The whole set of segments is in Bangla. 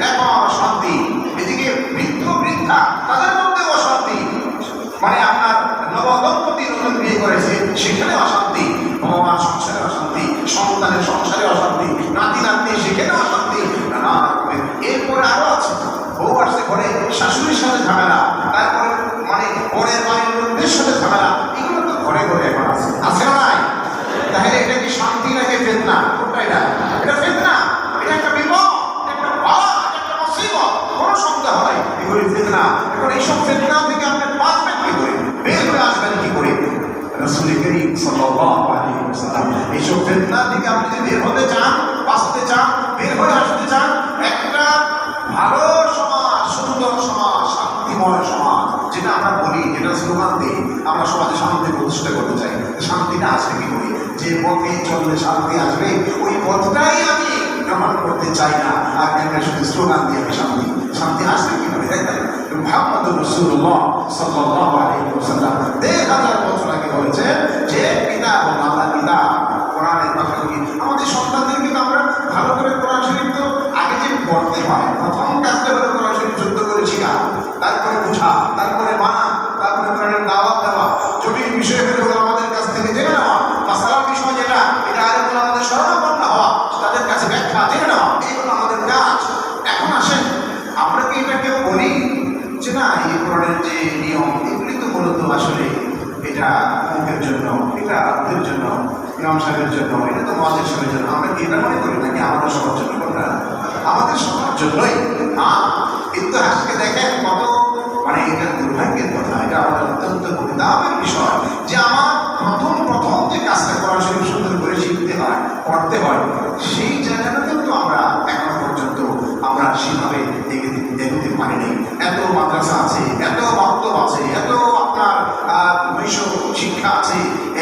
এখন অশান্তি, এদিকে বৃদ্ধ বৃদ্ধা তাদের মধ্যে অশান্তি, মানে আপনার নবদম্পতি নতুন বিয়ে করেছে সেখানে অশান্তি, বাবা সংসারে অশান্তি, সন্তানের সংসারে অশান্তি, নাতি নাতনি সেখানে অশান্তি, নানা রকমের। এরপরে আরো আছে, বউ আসছে ঘরে শাশুড়ির সাথে ঝামেলা, তারপরে মানে ঘরের বাড়ির লোকদের সাথে ঝামেলা, এগুলো তো ঘরে ঘরে এখন আছে, আছে না নাই? তাহলে এটা কি শান্তি নাকি ফিতনা? কোনটা এটা? এটা ফিতনা, এটা একটা বিপদ, একটা বালা, একটা মুসিবত, কোনো সন্দেহ নাই এগুলি ফিতনা। এখন এইসব ফিতনা থেকে আপনি বাঁচবেন কি করে, বের হয়ে আসবেন কি করে? রাসূল করিম সাল্লাল্লাহু আলাইহি ওয়াসাল্লাম এইসব ফিতনা থেকে আপনি যদি বের হতে চান, বাঁচতে চান, বের হয়ে আসতে চান, একটা ভালো সমাজ, সুন্দর সমাজ, শান্তিময় সমাজ, যেটা আমরা বলি, যেটা স্লোগান দিই, আমরা সমাজে শান্তি প্রতিষ্ঠা করতে চাই। শান্তিটা আসবে কি করে? যে পথে চললে শান্তি আসবে ওই পথটাই আমি গ্রহণ করতে চাই না, আর আমরা শুধু স্লোগান দিয়ে শান্তি, শান্তি আসবে কি করে? দেখেন মুহাম্মদুর রাসূলুল্লাহ সাল্লাল্লাহু আলাইহি ওয়াসাল্লাম 1000 বছর আগে বলেছেন যে কিতাব আল্লাহ, কিতাব কোরআনের কথা বলি। আমাদের সন্তানদের কিন্তু আমরা ভালো করে কোরআন শরীফ তো আগে যে পড়তে হয়, প্রথম কাজটা হলো কোরআন শরীফ যুদ্ধ করে শেখা, তারপরে বোঝা, তারপরে মানা, তারপরে কোরআনের দাওয়াত দেওয়া, জটিল বিষয় হলে আমাদের কাছ থেকে জেনে নেওয়া, মাসালার বিষয় যেটা এটা আরেকগুলো আমাদের শরণাপন্ন হওয়া, তাদের কাছে ব্যাখ্যা জেনে নেওয়া, এইগুলো আমাদের কাজ। এখন আসেন, আমরা কি এটা কেউ বলি যে না এই কোরআনের যে নিয়ম এগুলি তো মূলত আসলে এটা মুখের জন্য, এটা অর্থের জন্য, ইমাম সাহেবের জন্য, এটা তো মহাজের সাহেবের জন্য, আমরা কি এটা মনে করি নাকি আমাদের সবার জন্য? কোনটা? আমাদের সবার জন্যই। কিন্তু আজকে দেখেন কত, মানে এটা দুর্ভাগ্যের কথা, এটা আমাদের অত্যন্ত পরিতাপের বিষয় যে আমার প্রথম যে কাজটা করা শরীর সুন্দর করে শিখতে হয়, পড়তে হয়, সেই জায়গাটাতেও তো আমরা এখনো পর্যন্ত আমরা সেভাবে এগোতে পারিনি। এত মাদ্রাসা আছে, এত মক্তব আছে, এত আপনার বৈশ্য শিক্ষা আছে,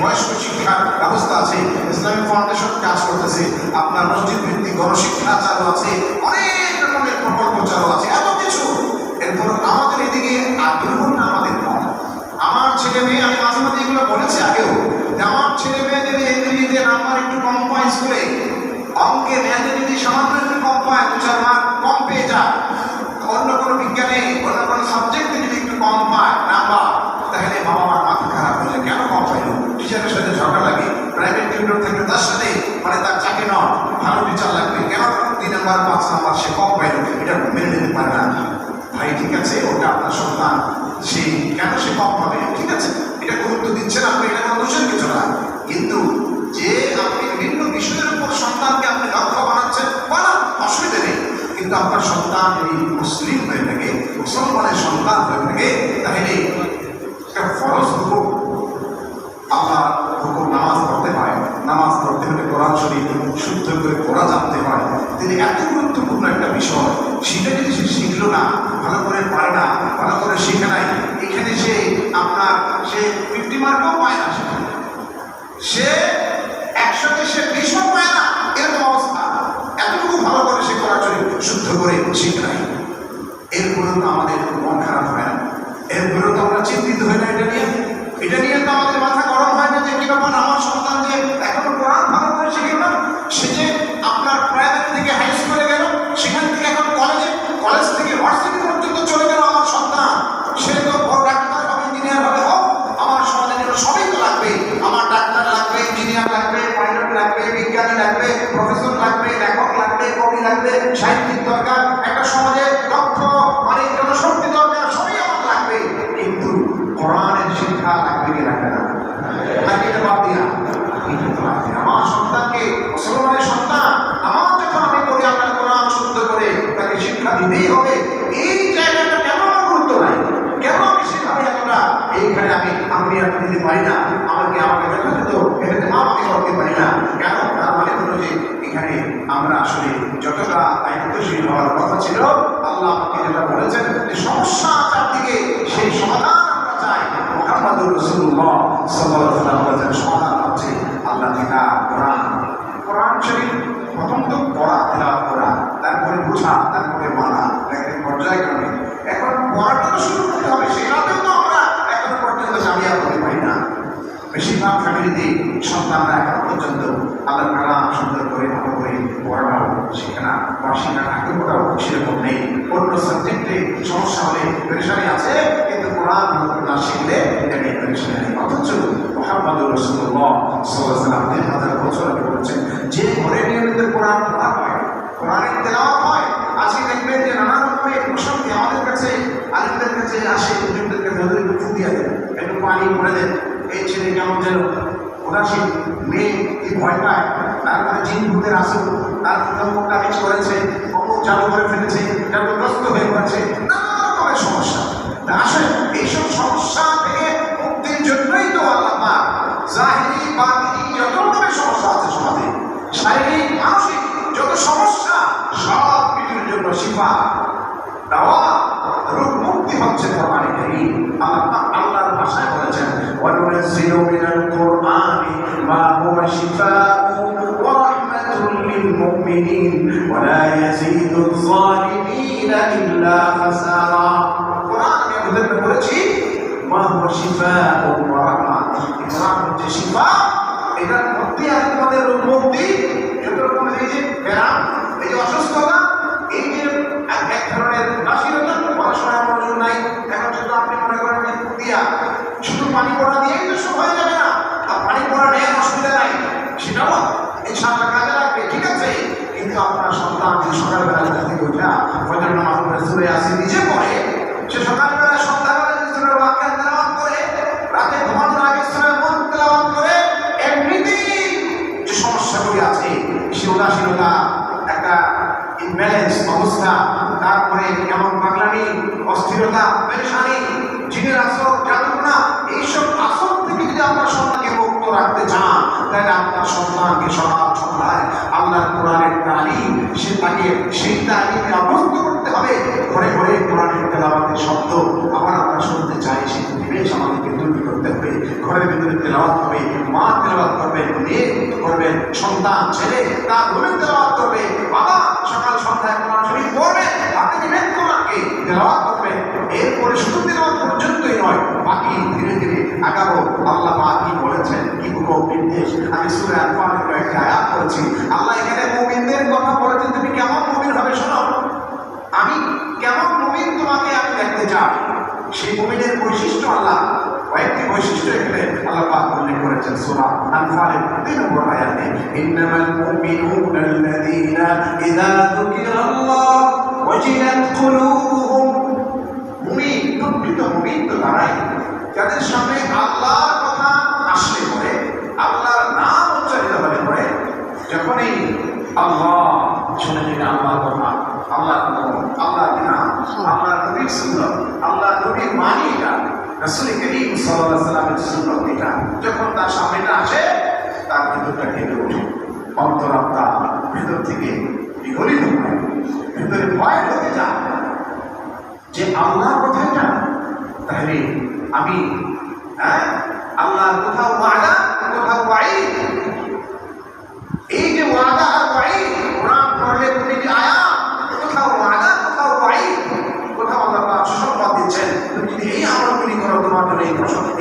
বয়স্ক শিক্ষার ব্যবস্থা আছে, ইসলামিক ফাউন্ডেশন কাজ করতেছে, আপনার মসজিদ ভিত্তিক গণশিক্ষা চালু আছে, অনেক রকমের প্রকল্প চালু আছে, এত কিছু। এরপর আমাদের এদিকে আগ্রহটা আমাদের কম। আমার ছেলে মেয়ে, আমি মাঝে মাঝে এগুলো বলেছি আগেও, যে আমার ছেলে মেয়ে যদি ইংরেজিতে নাম্বার একটু কম পায় স্কুলে, অঙ্কে ম্যাথে যদি সামান্য একটু কম পায়, 2-4 মার্ক কম পেয়ে যায়, অন্য কোনো বিজ্ঞানে, অন্য কোনো সাবজেক্টে যদি একটু কম পায় নাম্বার, তাহলে বাবা মার মাথা খারাপ হয়ে যায়, কেন কম পাইল? টিচারের সাথে ঝগড়া লাগে, প্রাইভেট টিউটর থেকে তার সাথে মানে তার চাকরি নয়, ভালো টিচার লাগবে, কেন 3 নাম্বার 5 নাম্বার সে কম পাইল? এটা মেনে নিতে পারে না। ভাই ঠিক আছে, ওটা আপনার সন্তান, সে কেন সে কম পাবে? ঠিক আছে, এটা গুরুত্ব দিচ্ছেন আপনি, এটা কোনো দোষের কিছু না। কিন্তু যে আপনি বিভিন্ন বিষয়ের উপর সন্তানকে আপনি লক্ষ্য বানাচ্ছেন, বানান, অসুবিধা নেই, কিন্তু আপনার সন্তান যদি মুসলিম হয়ে থাকে, মুসলমানের সন্তান হয়ে থাকে, তাহলে একটা ফরজ হুকুম, আল্লাহ হুকুম নামাজ পড়তে হয়, নামাজ পড়তে হলে কোরআন শরীফ শুদ্ধ করে পড়া জানতে হয়। তিনি এত গুরুত্বপূর্ণ একটা বিষয়, সেটা যদি সে শিখল না, ভালো করে পারে না, ভালো করে শিখে নাই, এখানে সে আপনার সে 50 মার্কও পায় না, সে 100-তে সে 20 পায় না, এরকম অবস্থা। এতটুকু ভালো করে সে কোরআন শরীফ শুদ্ধ করে শিখে নাই, এরপরেও তো আমাদের মন খারাপ হয় না, এরপরেও তো আমরা চিন্তিত হই না এটা নিয়ে তো আমাদের মাথা গরম হয় না যে কি ব্যাপার, আমার সন্তান যে এখনো কোরআন ভালো করে শিখে না, সে যে আপনার প্রাইমারি থেকে হাই স্কুলে গেল, সেখান থেকে এখন কলেজে, কলেজ থেকে ভার্সিটি পর্যন্ত চলে গেল আমার সন্তান, সে তো বড় ডাক্তার হবে, ইঞ্জিনিয়ার হবে, হোক, আমার সমাজের জন্য সবই তো লাগবে, আমার ডাক্তার লাগবে, ইঞ্জিনিয়ার লাগবে, পাইলট লাগবে, বিজ্ঞানী লাগবে, প্রফেসর লাগবে, লেখক লাগবে, কবি লাগবে, সাহিত্যিক দরকার, একটা সমাজে দক্ষ মানে জনশক্তি দরকার, সবই আমার লাগবে, কিন্তু কোরআনের শিক্ষা লাগবে কি লাগবে না? নাকি এটা বাদ দিয়া? আমার সন্তানকে, মুসলমানের সন্তান, আমার যখন আমি করি আপনার কোরআন শুদ্ধ করে তাকে শিক্ষা দিতেই হবে, এই জায়গাটা কেন আমার গুরুত্ব নাই? কেন আমি সেভাবে এতটা এইখানে আমি দিতে পারি না? আমাকে যথাযথ এটাতে আমি করতে পারি না কেন? তার মানে হলো যে এখানে আমরা আসলে যতটা দায়িত্বশীল হওয়ার কথা ছিল, আল্লাহ আমাকে যেটা বলেছেন যে সমস্যা চারদিকে, সেই সমাধান আমরা চাই। মুহাম্মদুর রাসূলুল্লাহ সাল্লাল্লাহু আলাইহি ওয়াসাল্লাম বলেছেন সমাধান হচ্ছে আল্লাহ থেকে কোরআন। কোরআন শরীফ প্রথম তো পড়া, তেলাওয়াত করা, তারপরে বোঝা, তারপরে মানা, একটা পর্যায়ক্রমে। এখন পড়াটা তো শুরু করতে হবে, সেটাতেও তো আমরা এখনো পর্যন্ত কামিয়াব হতে পারি না। বেশিরভাগ ফ্যামিলিতে সন্তানরা এখনো পর্যন্ত আল্লাহ কালাম সুন্দর করে ভালো করে পড়ানো শেখে না, সেটা আগে ওটাও সেরকম নেই। অন্য সাবজেক্টে সমস্যা হলে পেরেশানি আছে, কিন্তু কোরআন না শিখলে এটাই পেরেশানি নেই। অথচ মুহাম্মদুর রাসূলুল্লাহ সাল্লাল্লাহু আলাইহি ওয়াসাল্লাম 3000 বছর আগে বলেছেন, যে ঘরে নিয়মিত কোরআন পড়া হয়, কোরআনের তেলাওয়াত হয়, আজকে দেখবেন যে নানা রকমের প্রশান্তি আমাদের কাছে, আলেমদের কাছে আসে, হুজুরদের কাছে ওদের একটু ফু দিয়ে দেন, একটু পানি ভরে দেন, এই ছেলে কেমন যেন উদাসীন, মেয়ে কি ভয় পায়, তারপরে জিন ভূতের আসল, তার মুখটা মিস করেছে, অমুক চালু করে ফেলেছে, গ্রস্ত হয়ে পড়েছে, নানা রকমের সমস্যা। আসলে এইসব সমস্যা থেকে মুক্তির জন্যই তো আল্লাহ পাক জাহিরি বাতিনি যত রকমের সমস্যা আছে সমাজে, শারীরিক মানসিক যত সমস্যা, সব কিছুর জন্য শিফা দেওয়া, রোগ মুক্তি হচ্ছে কোরআনে কারীম। আল্লাহর ভাষায় বলেছেন, ওয়ানুনাজ্জিলু মিনাল কুরআনি মা হুয়া শিফাউন ওয়া রাহমাতুল লিল মুমিনিন ওয়া লা ইয়াজিদুয যালিমিনা ইল্লা খাসারা। কোরআনে আমরা বলেছি মা হুয়া শিফাউন ওয়া রাহমা, কোরআন হচ্ছে শিফা, এটার মধ্যে আছে তোমাদের রোগ মুক্তি, যত রকমের এই যে ব্যায়াম, এই যে অসুস্থতা, এই যে এক ধরনের নাশিরতা, পড়াশোনায় মনোযোগ নাই, এখন শুধু আপনি মনে করেন যে দিয়া শুধু পানি পড়া দিয়েই তো সব হয়ে যাবে না, আর পানি পড়া নেই অসুবিধা নাই, সেটাও ইনশাআল্লাহ কাজে লাগবে, ঠিক আছে। কিন্তু আপনার সন্তান যে সকালবেলা থেকে উঠা ফজর নামাজ পড়ে সূরা ইয়াসিন নিজে পড়ে, সে সকালবেলা সন্ধ্যাবেলা সূরা ওয়াকিয়া তেলাওয়াত করে, রাতে ঘুমানোর আগে সূরা মুলক তেলাওয়াত করে, এমনিতেই যে সমস্যাগুলি আছে, সে উদাসীনতা, একটা ইমব্যালেন্স অবস্থা, তারপরে কেমন পাগলামি, অস্থিরতা, পেরেশানি, জিনের আসর, জাদুটনা, এইসব আসর থেকে যদি আপনার সন্তানকে মুক্ত রাখতে চান, তাহলে আপনার সন্তানকে সকাল সন্ধ্যায় আল্লাহর কোরআনের তালিম, সে তাকে সেই তালিমে অভ্যস্ত করতে হবে। ঘরে ঘরে কোরআনের তেলাওয়াতের শব্দ আবার আমরা শুনতে চাই, সেই পরিবেশ আমাদেরকে তৈরি করতে হবে। ঘরের ভিতরে তেলাওয়াত হবে, মা তেলাওয়াত করবেন, মেয়ে করবেন, সন্তান ছেলে তার রুমে তেলাওয়াত করবে, বাবা সকাল সন্ধ্যায় কোরআন শরীফ পড়বেন, আপনি দিবেন কোরআনকে তেলাওয়াত করবেন। এরপরে শুধু তেলাওয়াত পর্যন্তই নয়, বাকি ধীরে ধীরে আগাবো। আল্লাহ পাক কি বলেছেন, কি হুকুম নির্দেশ, আমি সূরা আল-ফাতিহার কয়েকটা আয়াত পড়েছি। আল্লাহ এখানে মুমিনদের কথা বলেছেন, তুমি কেমন মুমিন হবে শোনো, আমি কেমন মুমিন তোমাকে আমি দেখতে চাই। সেই মুমিনের বৈশিষ্ট্য আল্লাহ কয়েকটি বৈশিষ্ট্য এখানে আল্লাহ পাক উল্লেখ করেছেন সূরা আনফালের 2 নম্বর আয়াতে, ইন্নামাল মুমিনুনা আল্লাযীনা ইযা যুকিরাল্লাহ ওয়াজিলাত কুলুবুহুম। মুমিন, প্রকৃত মুমিন তো তারাই যাদের সামনে আল্লাহর কথা আসলে পড়ে, আল্লাহর নাম উচ্চারিত হলে পড়ে, যখনই আল্লাহ শুনে যে আল্লাহর কথা, আল্লাহর হুকুম, আল্লাহর বিধান, আল্লাহর নবীর সুন্নাত, আল্লাহর নবীর বাণী, এটা রাসূল করিম সাল্লাল্লাহু আলাইহি ওয়াসাল্লামের সুন্নাত, এটা যখন তার সামনেটা আসে, তার ভিতরটা কেঁপে ওঠে, অন্তরাত্মা ভেতর থেকে বিগলিত হয়, ভেতরে ভয় ঢুকে যায় যে আল্লাহর কথা এটা, তাহলে আমি আল্লাহর কোথাও ওয়াদা, কোথাও ওয়াঈদ, এই যে ওয়াদা আর ওয়াঈদ, কোরআন পড়লে প্রতিটি আয়াত কোথাও ওয়াদা, কোথাও ওয়াঈদ, কোথাও আল্লাহ সুসংবাদ দিচ্ছেন, তুমি যদি এই আমলগুলি করো তোমার জন্য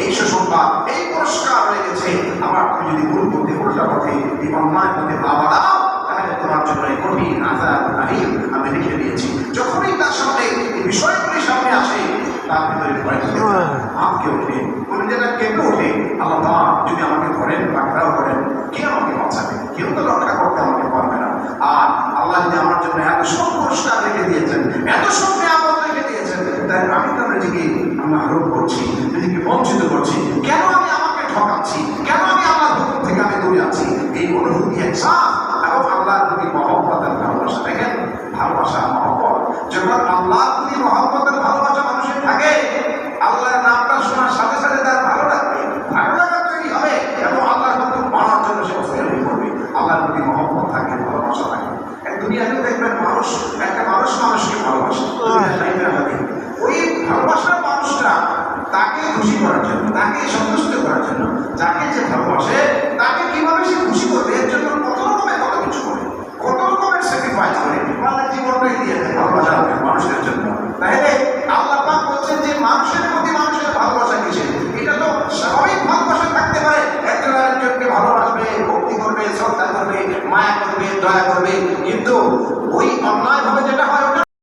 এই সুসংবাদ, এই পুরস্কার হয়ে গেছে। আবার তুমি যদি ভুল পথে, উল্টা পথে, এই অন্যায় পথে বাবা দাও, তাহলে তোমার জন্য এই কঠিন আযাব আলীম আমি লিখে দিয়েছি। যখনই তার সামনে এই বিষয়গুলি সামনে আসে, তার ভিতরে ভয় ঢুকে যায়, আমাকে ওঠে, তুমি যেটা কেঁপে ওঠে, আল্লাহ যদি আমাকে ধরেন, পাকড়াও করেন, কে আমাকে বাঁচাবে? কেউ তো রক্ষা করতে আমাকে পারবে না। আর আল্লাহ যদি আমার জন্য এত সব পুরস্কার রেখে দিয়েছেন, এত সব নিয়ামত রেখে দিয়েছেন, তাই আমি তো নিজেকে আমরা আরোপ করছি, নিজেকে বঞ্চিত করছি, কেন আমি আমাকে ঠকাচ্ছি, কেন আমি আমার হুকুম থেকে আমি দূরে আছি? এই অনুভূতি